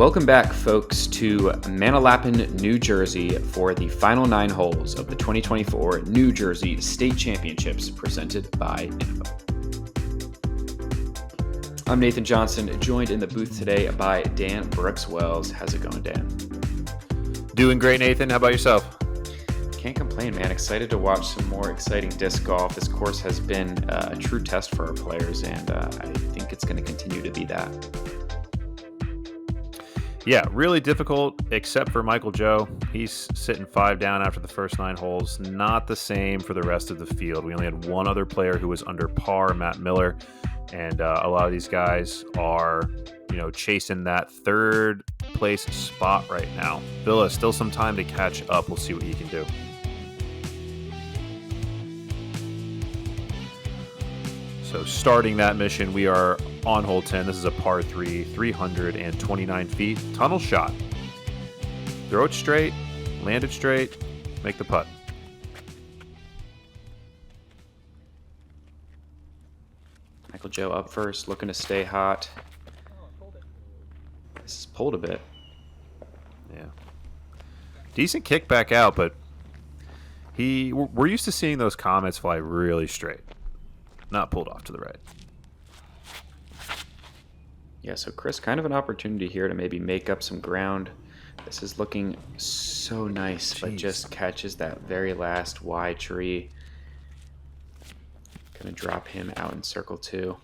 Welcome back, folks, to Manalapan, New Jersey for the final 9 holes of the 2024 New Jersey State Championships presented by Info. I'm Nathan Johnson, joined in the booth today by Dan Brooks-Wells. How's it going, Dan? Doing great, Nathan. How about yourself? Can't complain, man. Excited to watch some more exciting disc golf. This course has been a true test for our players, and I think it's going to continue to be that. Yeah, really difficult, except for Michael Joe. He's sitting 5 down after the first 9 holes. Not the same for the rest of the field. We only had one other player who was under par, Matt Miller, and a lot of these guys are, chasing that third place spot right now. Villa, still some time to catch up. We'll see what he can do. So starting that mission, we are on hole 10. This is a par 3, 329 feet. Tunnel shot. Throw it straight, land it straight, make the putt. Michael Joe up first, looking to stay hot. This is pulled a bit. Yeah. Decent kick back out, but we're used to seeing those comets fly really straight. Not pulled off to the right. Yeah, so Chris, kind of an opportunity here to maybe make up some ground. This is looking so nice, but just catches that very last Y tree. Gonna drop him out in circle 2.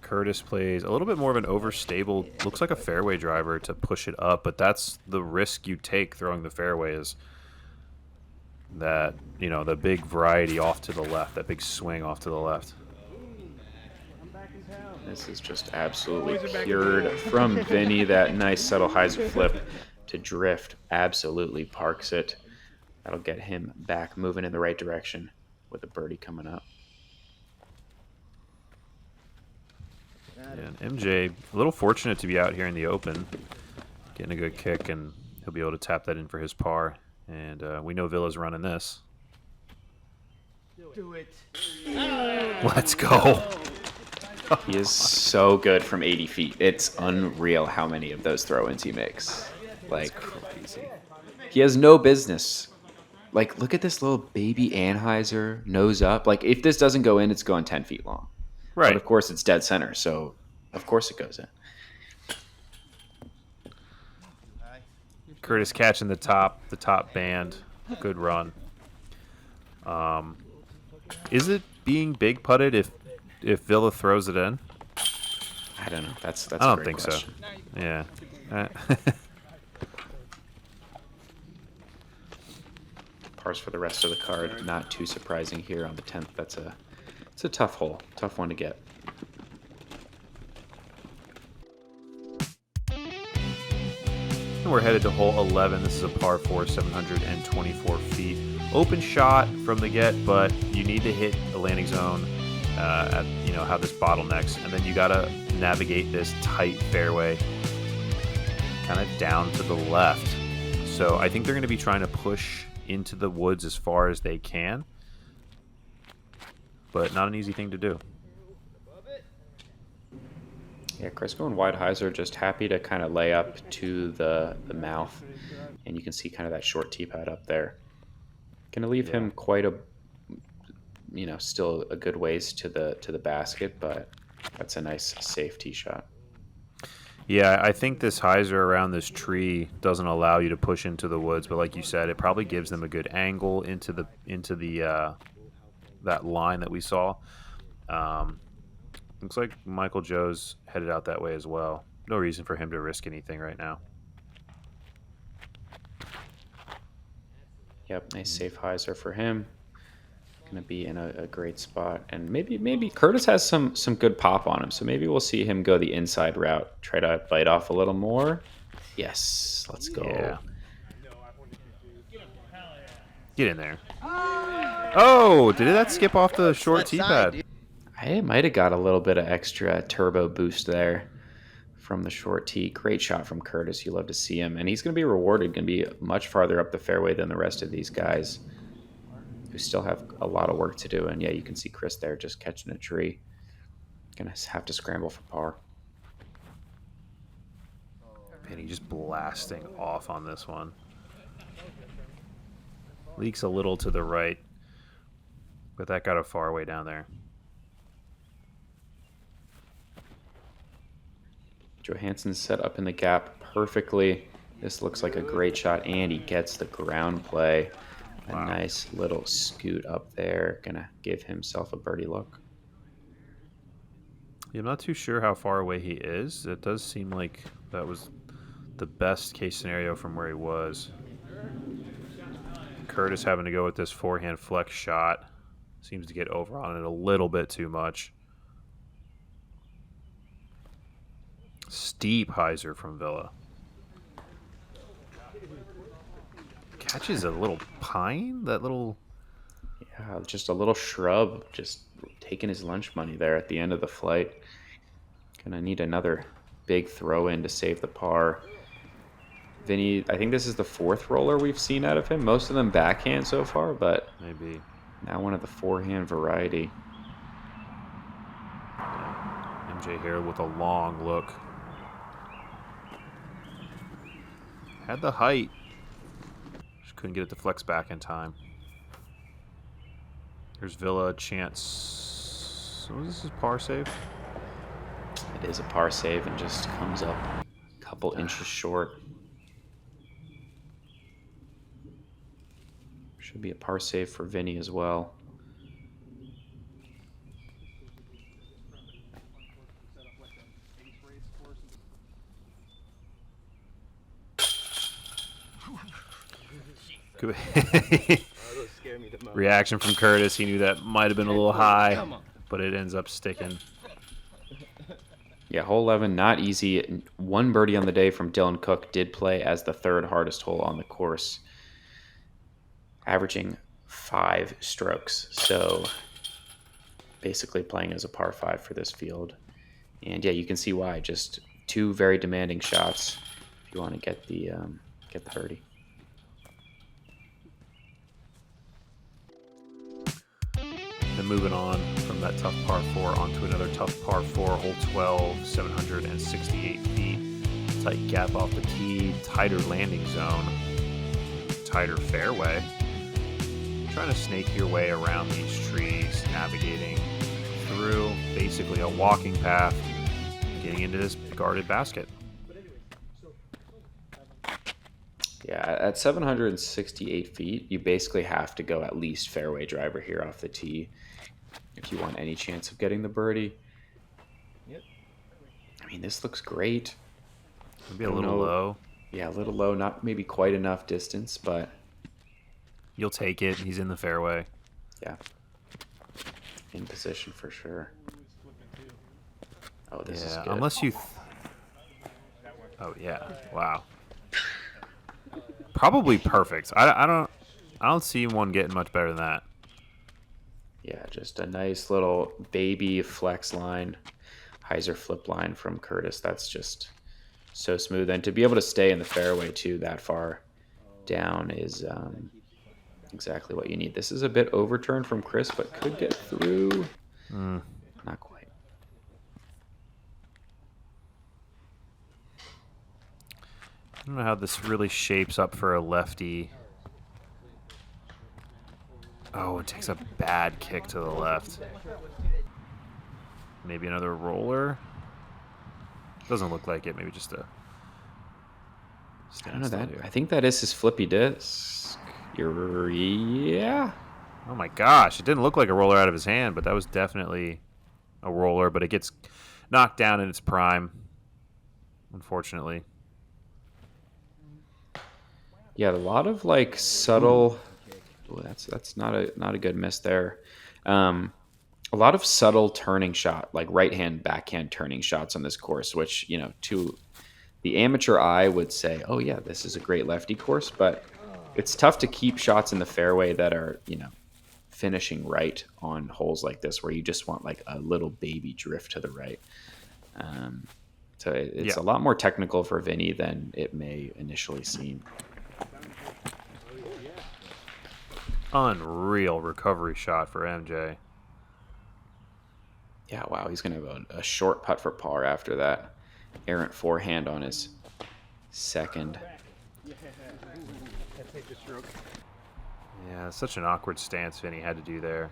Curtis plays a little bit more of an overstable, looks like a fairway driver to push it up, but that's the risk you take throwing the fairway is that, the big variety off to the left, that big swing off to the left. This is just absolutely cured from Vinny. That nice subtle hyzer flip to drift absolutely parks it. That'll get him back moving in the right direction with a birdie coming up. And MJ, a little fortunate to be out here in the open, getting a good kick, and he'll be able to tap that in for his par. And we know Villa's running this. Do it. Let's go. He is so good from 80 feet. It's unreal how many of those throw-ins he makes. Like, crazy. He has no business. Like, look at this little baby Anheuser, nose up. Like, if this doesn't go in, it's going 10 feet long. Right. But, of course, it's dead center, so of course it goes in. Curtis catching the top band. Good run. Is it being big putted if Villa throws it in? I don't know. That's I don't a great think question. so. Yeah. Pars for the rest of the card. Not too surprising here on the 10th. It's a tough hole. Tough one to get. And we're headed to hole 11. This is a par 4, 724 feet. Open shot from the get, but you need to hit the landing zone have this bottlenecks, and then you got to navigate this tight fairway kind of down to the left. So I think they're going to be trying to push into the woods as far as they can, but not an easy thing to do. Yeah, Chris going wide hyzer, just happy to kind of lay up to the mouth, and you can see kind of that short tee pad up there. Gonna leave him quite a, still a good ways to the basket, but that's a nice safe tee shot. Yeah, I think this hyzer around this tree doesn't allow you to push into the woods, but like you said, it probably gives them a good angle into the that line that we saw. Looks like Michael Joe's headed out that way as well. No reason for him to risk anything right now. Yep, nice safe hyzer for him. Going to be in a great spot. And maybe Curtis has some good pop on him, so maybe we'll see him go the inside route. Try to bite off a little more. Yes, let's go. Yeah. Get in there. Oh, did that skip off the short tee pad? I might have got a little bit of extra turbo boost there from the short tee. Great shot from Curtis. You love to see him. And he's going to be rewarded, going to be much farther up the fairway than the rest of these guys who still have a lot of work to do. And yeah, you can see Chris there just catching a tree. Going to have to scramble for par. Vinny just blasting off on this one. Leaks a little to the right, but that got a far way down there. Johansen set up in the gap perfectly. This looks like a great shot, and he gets the ground play. A nice little scoot up there. Gonna give himself a birdie look. Yeah, I'm not too sure how far away he is. It does seem like that was the best case scenario from where he was. Curtis having to go with this forehand flex shot. Seems to get over on it a little bit too much. Steep hyzer from Villa. Catches a little pine? That little... Yeah, just a little shrub. Just taking his lunch money there at the end of the flight. Gonna need another big throw in to save the par. Vinny, I think this is the 4th roller we've seen out of him. Most of them backhand so far, but maybe now one of the forehand variety. MJ here with a long look. Had the height. Just couldn't get it to flex back in time. Here's Villa, chance. So this is par save? It is a par save and just comes up a couple inches short. Should be a par save for Vinny as well. Reaction from Curtis. He knew that might have been a little high, but it ends up sticking. Yeah, hole 11, not easy. One birdie on the day from Dylan Cook did play as the 3rd hardest hole on the course, averaging 5 strokes. So basically playing as a par 5 for this field. And yeah, you can see why. Just 2 very demanding shots if you want to get the birdie. Then moving on from that tough par 4 onto another tough par 4, hole 12, 768 feet. Tight gap off the tee, tighter landing zone, tighter fairway. Trying to snake your way around these trees, navigating through basically a walking path, getting into this guarded basket. Yeah, at 768 feet, you basically have to go at least fairway driver here off the tee if you want any chance of getting the birdie. Yep. I mean, this looks great. Maybe a little low. Yeah, a little low, not maybe quite enough distance, but you'll take it. He's in the fairway. Yeah. In position for sure. Oh, this is good. Unless you... Oh, yeah. Wow. Probably perfect. I don't see one getting much better than that. Yeah, just a nice little baby flex line, hyzer flip line from Curtis. That's just so smooth. And to be able to stay in the fairway too that far down is exactly what you need. This is a bit overturned from Chris, but could get through. Not quite. I don't know how this really shapes up for a lefty. Oh, it takes a bad kick to the left. Maybe another roller. Doesn't look like it. Maybe just a... I don't know that. I think that is his flippy disc. Yeah. Oh my gosh. It didn't look like a roller out of his hand, but that was definitely a roller. But it gets knocked down in its prime, unfortunately. Yeah, a lot of like subtle. Ooh, that's not a good miss there. A lot of subtle turning shot, like right hand, backhand turning shots on this course, which to the amateur eye would say, oh yeah, this is a great lefty course, but it's tough to keep shots in the fairway that are finishing right on holes like this, where you just want like a little baby drift to the right. So it's a lot more technical for Vinny than it may initially seem. Unreal recovery shot for MJ. Yeah, wow, he's going to have a short putt for par after that errant forehand on his second. Yeah, such an awkward stance Vinny had to do there.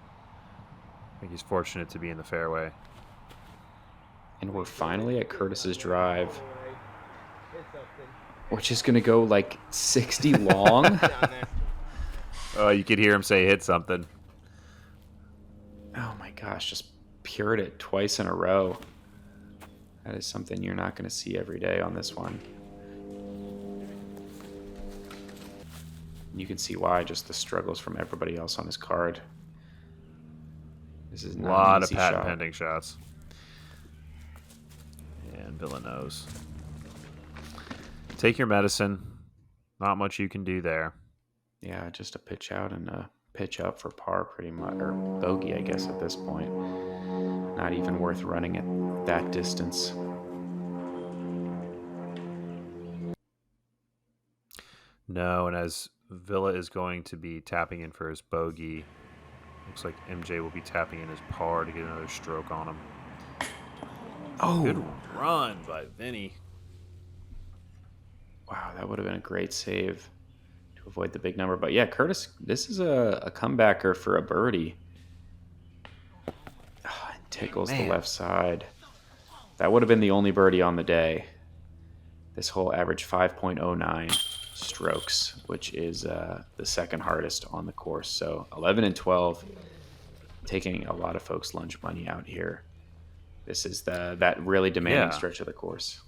I think he's fortunate to be in the fairway. And we're finally at Curtis's drive, which is going to go like 60 long. Oh, you could hear him say hit something. Oh my gosh, just pured it twice in a row. That is something you're not going to see every day on this one. You can see why, just the struggles from everybody else on his card. This is A not lot an of easy patent shot. pending shots. And Villa knows. Take your medicine. Not much you can do there. Yeah, just a pitch out and a pitch up for par pretty much, or bogey, I guess, at this point. Not even worth running at that distance. No, and as Villa is going to be tapping in for his bogey, looks like MJ will be tapping in his par to get another stroke on him. Oh! Good run by Vinny. Wow, that would have been a great save to avoid the big number. But yeah, Curtis, this is a comebacker for a birdie. Oh, it tickles the left side. That would have been the only birdie on the day. This hole averaged 5.09 strokes, which is the second hardest on the course. So 11 and 12, taking a lot of folks' lunch money out here. This is that really demanding stretch of the course.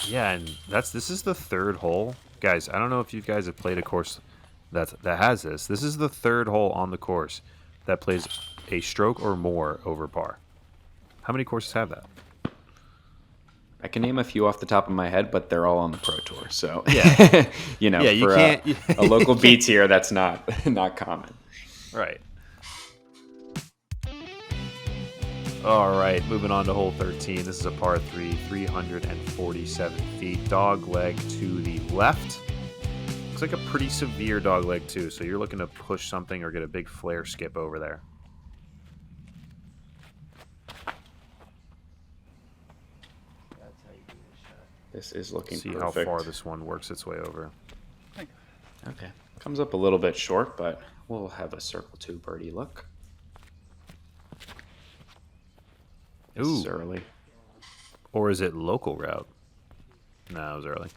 Yeah, and this is the third hole. Guys, I don't know if you guys have played a course that has this. This is the third hole on the course that plays a stroke or more over par. How many courses have that? I can name a few off the top of my head, but they're all on the Pro Tour. So, Yeah. you know, Yeah, you for can't- a local beat here, that's not common. Right. All right, moving on to hole 13. This is a par 3, 347 feet. Dog leg to the left. Looks like a pretty severe dog leg, too. So you're looking to push something or get a big flare skip over there. This is looking See perfect. how far this one works its way over. Okay. Comes up a little bit short, but we'll have a circle 2 birdie look. This is early. Or is it local route? No, it was early.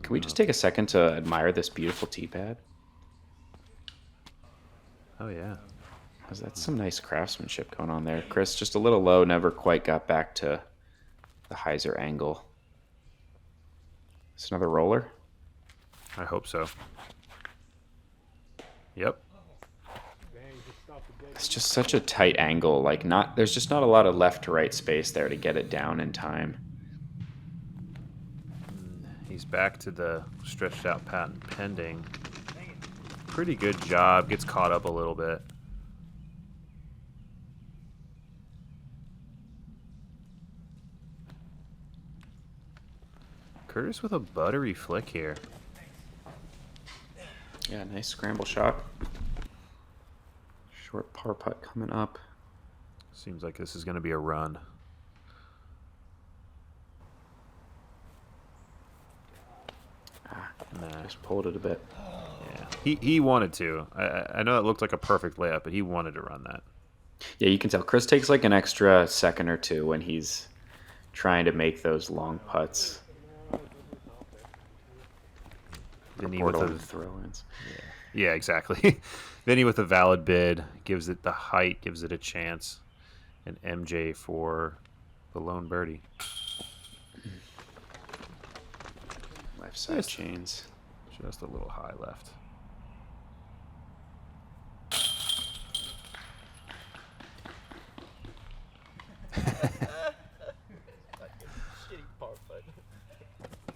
Can we just take a second to admire this beautiful tee pad? Oh, yeah. Because that's some nice craftsmanship going on there. Chris, just a little low, never quite got back to the Hyzer angle. It's another roller? I hope so. Yep. It's just such a tight angle. Like, there's just not a lot of left to right space there to get it down in time. He's back to the stretched out patent pending. Pretty good job. Gets caught up a little bit. Curtis with a buttery flick here. Yeah, nice scramble shot. Short par putt coming up. Seems like this is going to be a run. Nah. Just pulled it a bit. Yeah. He wanted to. I know it looked like a perfect layup, but he wanted to run that. Yeah, you can tell. Chris takes like an extra second or two when he's trying to make those long putts. Vinny with a throw-ins. Yeah, exactly. Vinny with a valid bid, gives it the height, gives it a chance. And MJ for the lone birdie. Left side chains. Just a little high left.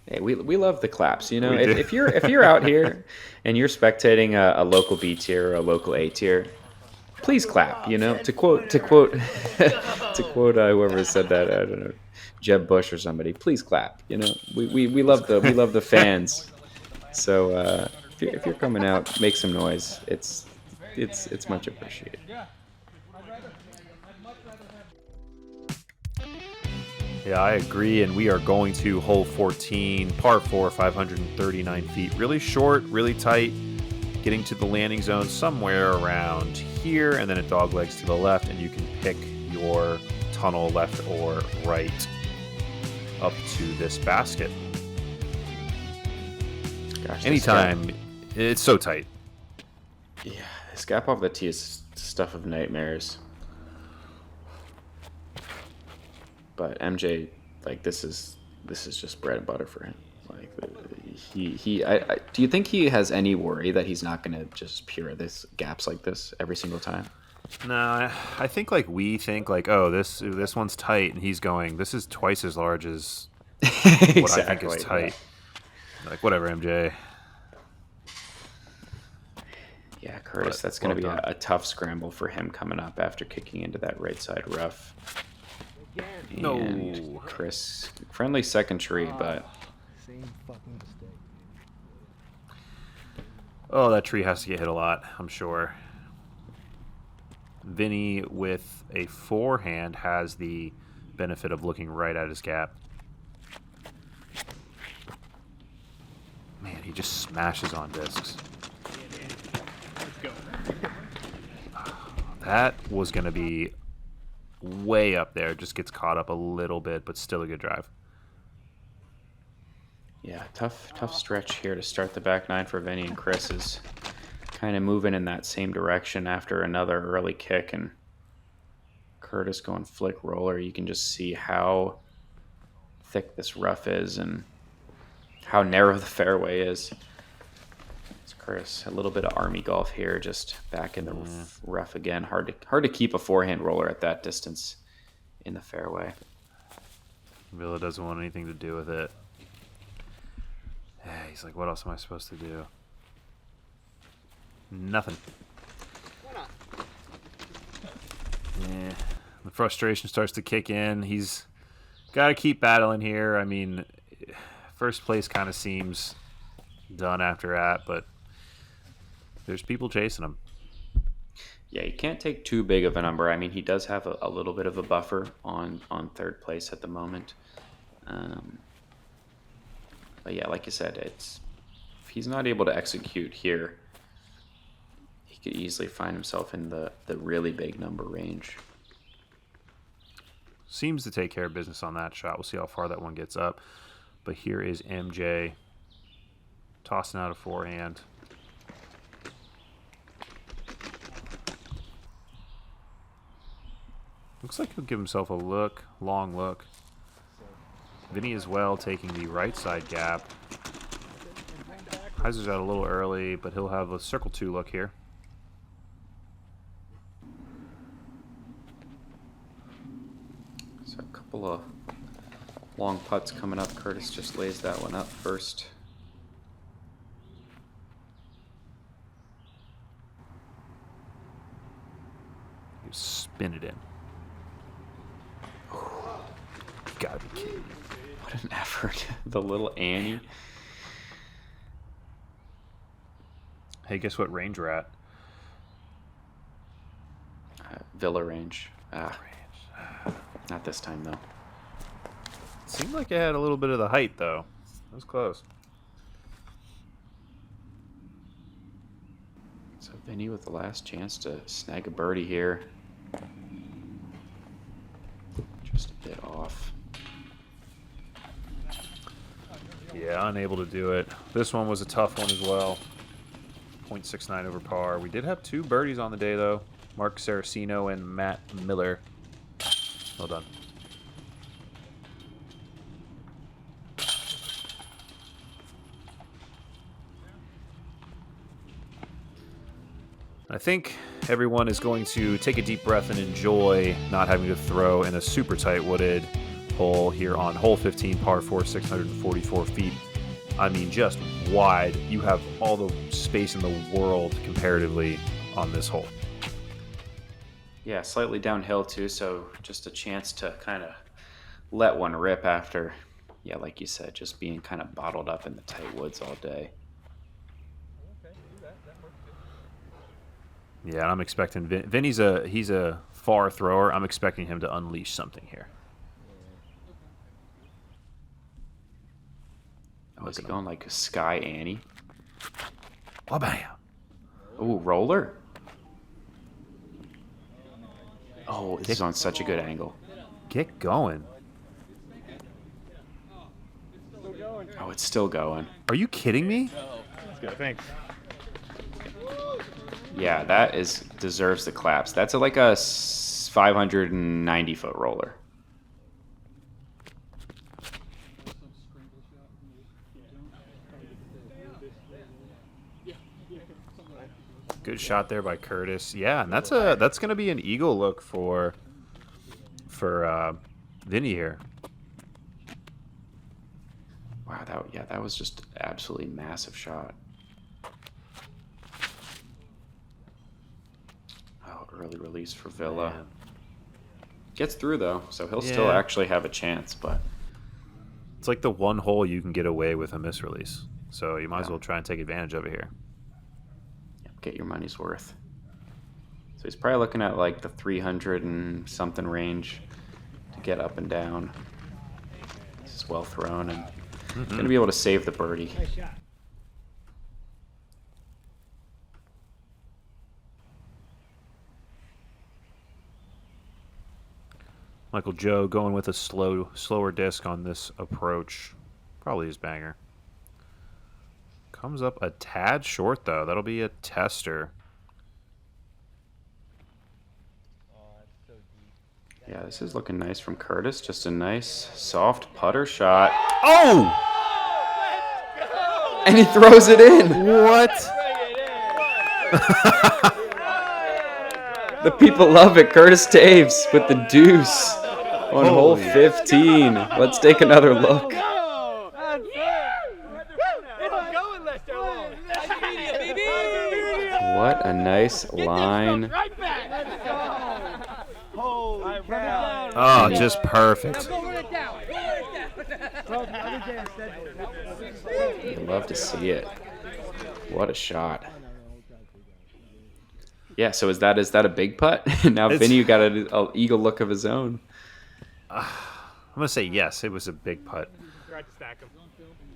Hey, we love the claps. You know, We do. if you're out here and you're spectating a local B tier or a local A tier, please clap. You know, to quote whoever said that, I don't know, Jeb Bush or somebody. Please clap. You know, we love the fans. So if you're coming out, make some noise. It's much appreciated. Yeah, I agree, and we are going to hole 14, par 4, 539 feet. Really short, really tight, getting to the landing zone somewhere around here, and then it doglegs to the left, and you can pick your tunnel left or right up to this basket. Gosh, Anytime. It's so tight. Yeah, this gap off the tee is stuff of nightmares. But MJ, like, this is just bread and butter for him. Like, do you think he has any worry that he's not going to just pure this gaps like this every single time? No, I think like we think like, oh, this one's tight, and he's going, this is twice as large as Exactly, what I think is tight. Yeah. Like, whatever, MJ. Yeah, Curtis, that's going to be a tough scramble for him coming up after kicking into that right side rough. No. And Chris, friendly second tree, but... Same fucking mistake. Oh, that tree has to get hit a lot, I'm sure. Vinny, with a forehand, has the benefit of looking right at his gap. Man, he just smashes on discs. That was going to be way up there. Just gets caught up a little bit, but still a good drive. Yeah, tough stretch here to start the back nine for Vinny, and Chris is kind of moving in that same direction after another early kick, and Curtis going flick roller. You can just see how thick this rough is and how narrow the fairway is. It's Curtis, a little bit of army golf here, just back in the rough again. Hard to keep a forehand roller at that distance in the fairway. Villa doesn't want anything to do with it. He's like, what else am I supposed to do? Nothing. Yeah, the frustration starts to kick in. He's got to keep battling here. I mean, first place kind of seems done after that, but there's people chasing him. Yeah, you can't take too big of a number. I mean, he does have a little bit of a buffer on third place at the moment. But yeah, like you said, if he's not able to execute here, he could easily find himself in the really big number range. Seems to take care of business on that shot. We'll see how far that one gets up. But here is MJ tossing out a forehand. Looks like he'll give himself a long look. Vinny as well, taking the right side gap. Hyzer's out a little early, but he'll have a circle 2 look here. So a couple of long putts coming up. Curtis just lays that one up first. You spin it in. You gotta be kidding me. What an effort. The little Annie. Hey, guess what range we're at? Villa range. Not this time, though. Seemed like it had a little bit of the height, though. That was close. So Vinny with the last chance to snag a birdie here. Just a bit off. Yeah, unable to do it. This one was a tough one as well. 0.69 over par. We did have 2 birdies on the day, though. Mark Saraceno and Matt Miller. Well done. I think everyone is going to take a deep breath and enjoy not having to throw in a super tight wooded hole here on hole 15, par 4, 644 feet. I mean, just wide. You have all the space in the world comparatively on this hole. Yeah, slightly downhill too, so just a chance to kind of let one rip after, yeah, like you said, just being kind of bottled up in the tight woods all day. Yeah, I'm expecting Vinny's he's a far thrower. I'm expecting him to unleash something here. Oh, is he going like Sky Annie? Oh, bam. Ooh, roller. Oh, this is on such a good angle. Get going. Oh, it's still going. Are you kidding me? Let's go. Thanks. Yeah, that deserves the claps. That's like a 590-foot roller. Good shot there by Curtis. Yeah, and that's going to be an eagle look for Vinny here. Wow, that was just absolutely massive shot. Oh, early release for Villa. Man. Gets through though, so he'll still actually have a chance, but It's like the one hole you can get away with a misrelease. So you might as well try and take advantage of it here. get your money's worth. So he's probably looking at like the 300 and something range to get up and down. This is well thrown and going to be able to save the birdie. Michael Joe going with a slower disc on this approach. Probably his banger. Comes up a tad short, though. That'll be a tester. Yeah, this is looking nice from Curtis. Just a nice, soft putter shot. Oh! And he throws it in. What? The people love it. Curtis Toews with the deuce on hole Holy. 15. Let's take another look. What a nice line. Oh, just perfect. You love to see it. What a shot. Yeah, so is that a big putt? Now Vinny got an eagle look of his own. I'm going to say yes, it was a big putt.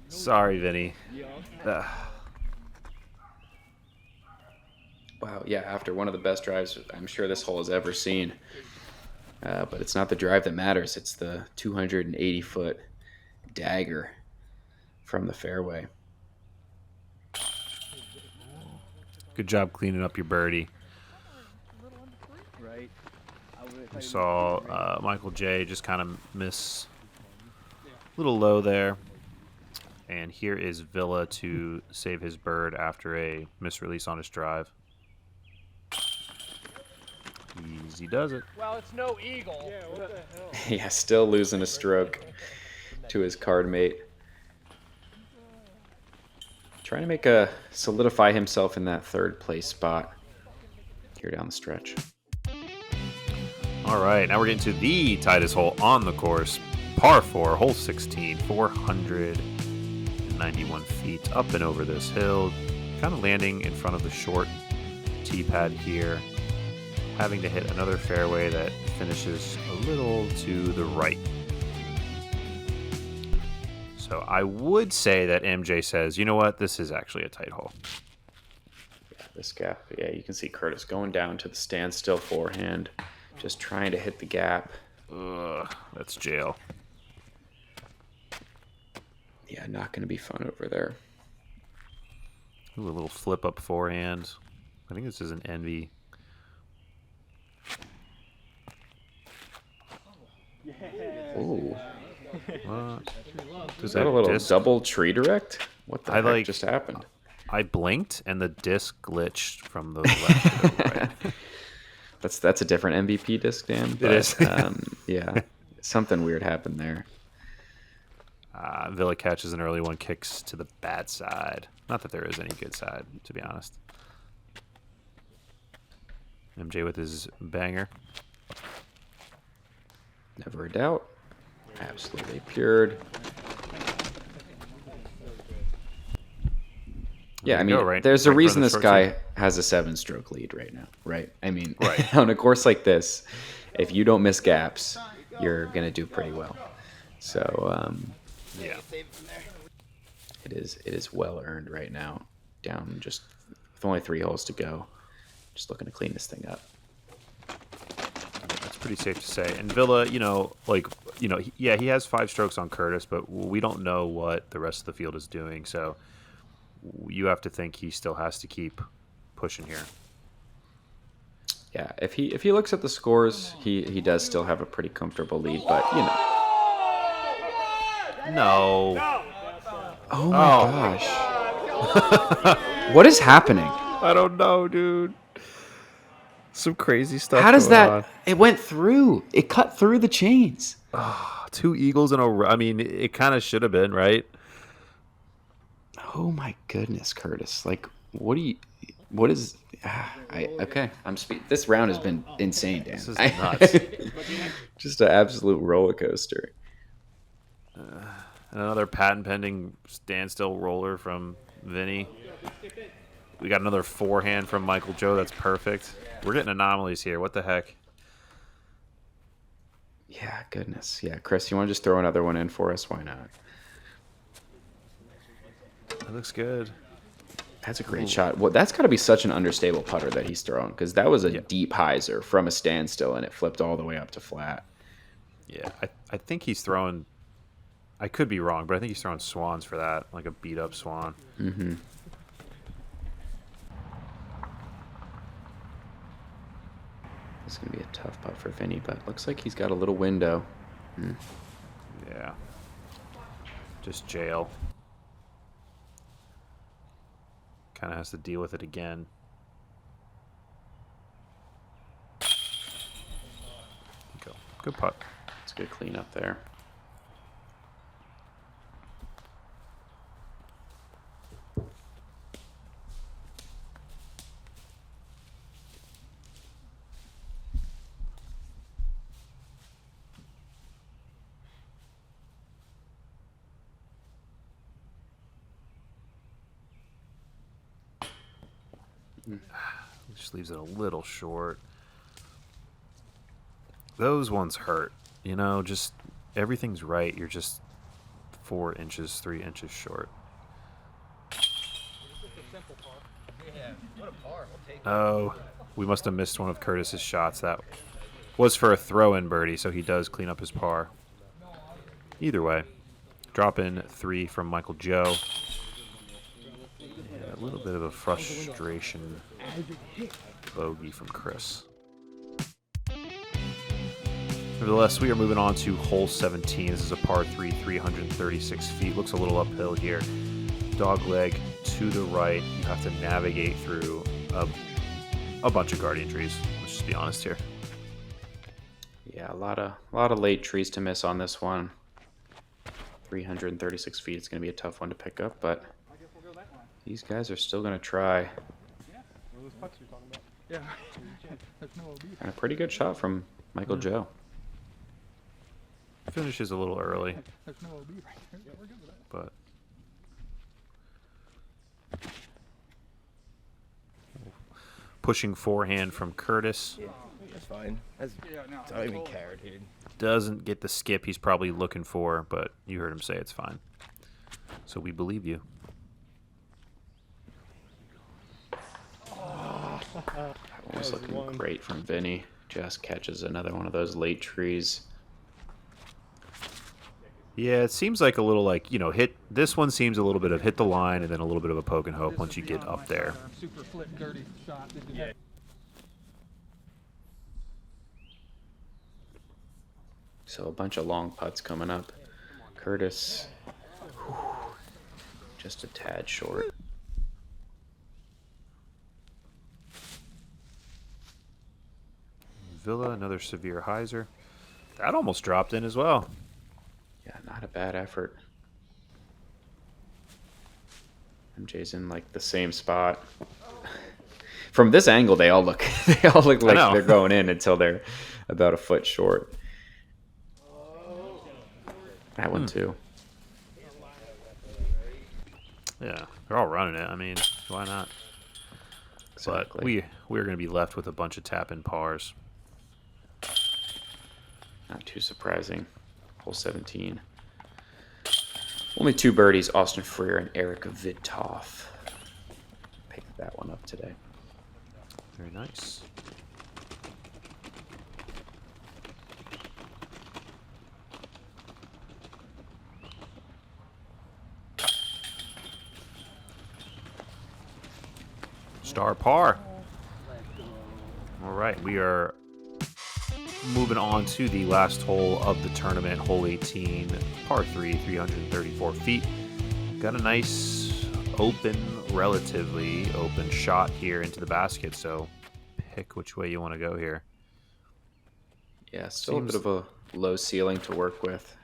Sorry, Vinny. Wow, yeah, after one of the best drives I'm sure this hole has ever seen. But it's not the drive that matters. It's the 280-foot dagger from the fairway. Good job cleaning up your birdie. We saw Michael J just kind of miss a little low there. And here is Villa to save his bird after a misrelease on his drive. Easy does it. Well, it's no eagle. Yeah, what the hell? Yeah, still losing a stroke to his card mate. Trying to solidify himself in that third place spot here down the stretch. All right, now we're getting to the tightest hole on the course. Par 4, hole 16, 491 feet up and over this hill. Kind of landing in front of the short tee pad here. Having to hit another fairway that finishes a little to the right. So I would say that MJ says, you know what, this is actually a tight hole. Yeah, this gap, yeah, you can see Curtis going down to the standstill forehand, just trying to hit the gap. Ugh, that's jail. Yeah, not going to be fun over there. Ooh, a little flip up forehand. I think this is an envy. Ooh, What? is that a little disc? double tree direct? What the heck just happened? I blinked and the disc glitched from the left to the right. That's a different MVP disc, Dan. But, is. Yeah, something weird happened there. Villa catches an early one, kicks to the bad side. Not that there is any good side, to be honest. MJ with his banger. Never a doubt. Absolutely pured. Yeah, I mean, there's a reason this guy has a 7-stroke lead right now, right? I mean, on a course like this, if you don't miss gaps, you're going to do pretty well. So, Yeah. It is well earned right now. Down just with only 3 holes to go. Just looking to clean this thing up. That's pretty safe to say. And Villa, yeah, he has 5 strokes on Curtis, but we don't know what the rest of the field is doing. So you have to think he still has to keep pushing here. Yeah, if he looks at the scores, he does still have a pretty comfortable lead, but No. Oh my gosh. What is happening? I don't know, dude. Some crazy stuff. How does that? On. It went through. It cut through the chains. 2 eagles in a row. I mean, it kind of should have been, right? Oh my goodness, Curtis. Like, what is? Okay. This round has been insane, Dan. This is nuts. Just an absolute roller coaster. Another patent pending standstill roller from Vinny. We got another forehand from Michael Joe. That's perfect. We're getting anomalies here. What the heck? Yeah, goodness. Yeah, Chris, you want to just throw another one in for us? Why not? That looks good. That's a great shot. Well, that's got to be such an understable putter that he's throwing, because that was a deep hyzer from a standstill, and it flipped all the way up to flat. Yeah, I think he's throwing... I could be wrong, but I think he's throwing swans for that, like a beat-up swan. Mm-hmm. This is going to be a tough putt for Vinny, but looks like he's got a little window. Yeah. Just jail. Kind of has to deal with it again. Go. Good putt. It's a good cleanup there. Just leaves it a little short. Those ones hurt. You know, just everything's right. You're just 4 inches, 3 inches short. Oh, we must have missed one of Curtis's shots. That was for a throw-in birdie, so he does clean up his par. Either way, drop in 3 from Michael Joe. And a little bit of a frustration bogey from Chris. Nevertheless, we are moving on to hole 17. This is a par 3, 336 feet. Looks a little uphill here. Dog leg to the right. You have to navigate through a bunch of guardian trees. Let's just be honest here. Yeah, a lot of late trees to miss on this one. 336 feet. It's going to be a tough one to pick up, but these guys are still going to try. Yeah, those putts you're talking about. Yeah. That's no OB. And a pretty good shot from Michael Joe. Finishes a little early, That's no OB right there. Yeah, we're good with that. but pushing forehand from Curtis. Yeah, that's fine. I don't even care, dude. Doesn't get the skip he's probably looking for, but you heard him say it's fine. So we believe you. That was looking great from Vinny. Just catches another one of those late trees. Yeah, it seems like a little hit. This one seems a little bit of hit the line and then a little bit of a poke and hope once you get up there. Super flip dirty shot. Yeah. So a bunch of long putts coming up. Curtis, just a tad short. Villa, another severe hyzer. That almost dropped in as well. Yeah, not a bad effort. MJ's in like the same spot. From this angle, they all look like they're going in until they're about a foot short. That one too. Yeah, they're all running it. I mean, why not? Exactly. But we're going to be left with a bunch of tap-in pars. Not too surprising. Hole 17. Only 2 birdies, Austin Freer and Eric Vittoff. Picked that one up today. Very nice. Star par. All right, we are moving on to the last hole of the tournament, hole 18, par 3, 334 feet. Got a nice relatively open shot here into the basket, so pick which way you want to go here. Yeah, still a bit of a low ceiling to work with.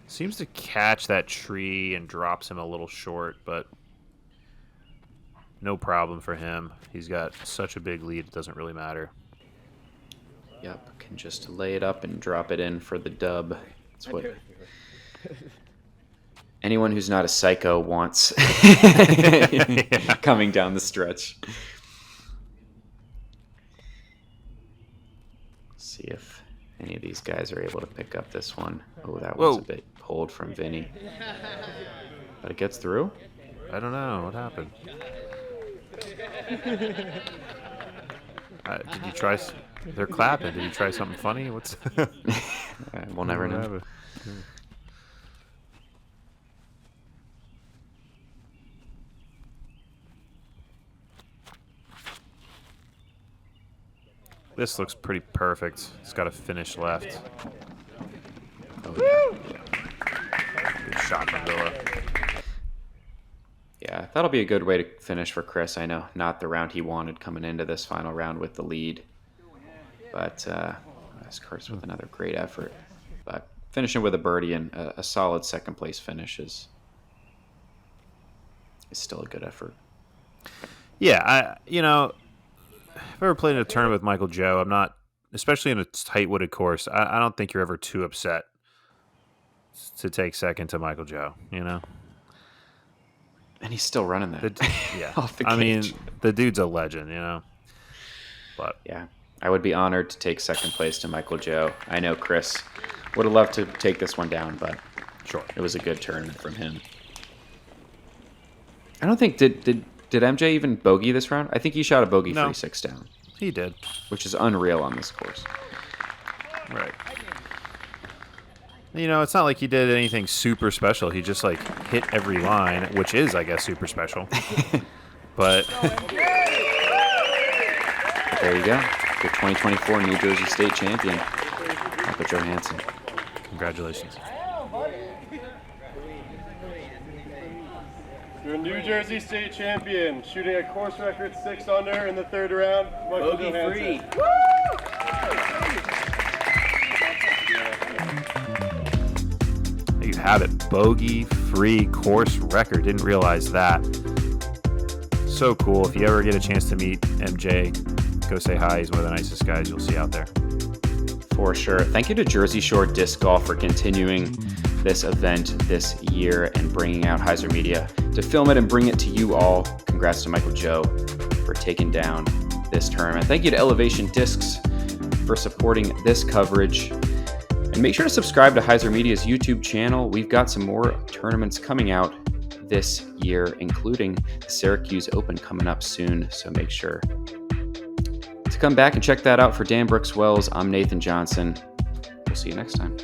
Seems to catch that tree and drops him a little short, but no problem for him. He's got such a big lead, it doesn't really matter. Yep, can just lay it up and drop it in for the dub. That's what anyone who's not a psycho wants coming down the stretch. See if any of these guys are able to pick up this one. Oh, that one's a bit pulled from Vinny. But it gets through? I don't know. What happened? Did you try... They're clapping. Did you try something funny? What's... We'll never know. This looks pretty perfect. It's got a finish left. Oh, yeah. Good shot from Villa. Yeah, that'll be a good way to finish for Chris. I know, not the round he wanted coming into this final round with the lead. But that's Chris with another great effort. But finishing with a birdie and a solid second place finish is still a good effort. Yeah, if I ever played in a tournament with Michael Joe, I'm not, especially in a tight wooded course, I don't think you're ever too upset to take second to Michael Joe, And he's still running that. Yeah. Off the I mean, cage. the dude's a legend, But yeah, I would be honored to take second place to Michael Joe. I know Chris would have loved to take this one down, but sure, it was a good tournament from him. I don't think did MJ even bogey this round? I think he shot a bogey-free 6 down. He did, which is unreal on this course. Right. It's not like he did anything super special. He just hit every line, which is, I guess, super special. But there you go. The 2024 New Jersey State champion, Michael Johansen. Congratulations. You're a New Jersey State champion, shooting a course record 6 under in the 3rd round. Michael Johansen. There you have it. Bogey-free course record. Didn't realize that. So cool. If you ever get a chance to meet MJ, go say hi. He's one of the nicest guys you'll see out there. For sure. Thank you to Jersey Shore Disc Golf for continuing this event this year and bringing out HyzerMedia to film it and bring it to you all. Congrats to Michael Joe for taking down this tournament. Thank you to Elevation Discs for supporting this coverage. And make sure to subscribe to HyzerMedia's YouTube channel. We've got some more tournaments coming out this year, including the Syracuse Open coming up soon. So make sure to come back and check that out. For Dan Brooks Wells, I'm Nathan Johnson. We'll see you next time.